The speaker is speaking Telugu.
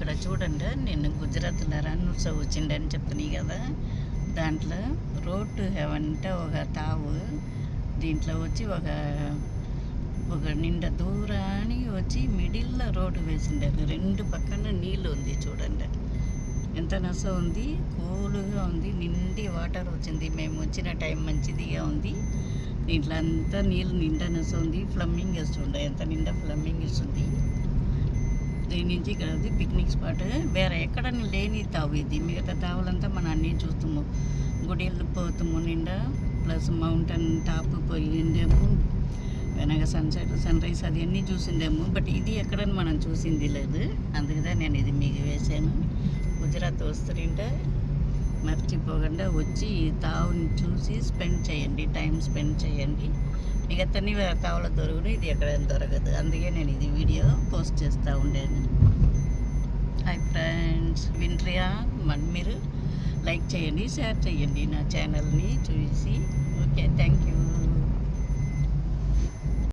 ఇక్కడ చూడండి, నేను గుజరాత్లో రణోత్సవ్ వచ్చిండని చెప్తున్నాయి కదా, దాంట్లో రోడ్ టు హెవెన్ అంటే ఒక తావు, దీంట్లో వచ్చి ఒక నిండా దూరానికి వచ్చి మిడిల్లో రోడ్డు వేసిండారు. రెండు పక్కన నీళ్ళు ఉంది చూడండి, ఎంత నస ఉంది, కూల్గా ఉంది, నిండి వాటర్ వచ్చింది. మేము వచ్చిన టైం మంచిదిగా ఉంది. దీంట్లో అంతా నీళ్ళు నిండా నస ఉంది. ఫ్లమ్మింగస్ ఉండే ఎంత నిండా ఫ్లమ్మింగస్ ఉంది. దీని నుంచి ఇక్కడ ఉంది పిక్నిక్ స్పాట్. వేరే ఎక్కడ లేని తావు ఇది. మిగతా తావులంతా మనం అన్నీ చూస్తాము, గుడిలు పోతాము నిండా, ప్లస్ మౌంటైన్ టాప్ పోయిండేము, వెనక సన్సెట్ సన్ రైజ్ అది అన్నీ చూసిండేము. బట్ ఇది ఎక్కడని మనం చూసింది లేదు, అందుకనే నేను ఇది మీకు వేసాను. గుజరాత్ వస్తుంటే మర్చిపోకుండా వచ్చి ఈ తావుని చూసి స్పెండ్ చేయండి, టైం స్పెండ్ చేయండి. మిగతాన్ని తావుల దొరకదు, ఇది ఎక్కడ దొరకదు. అందుకే నేను ఇది వీడియో పోస్ట్ చేస్తూ ఉండేది. హాయ్ ఫ్రెండ్స్, వింట్రియా మీరు లైక్ చేయండి, షేర్ చేయండి, నా ఛానల్ని చూసి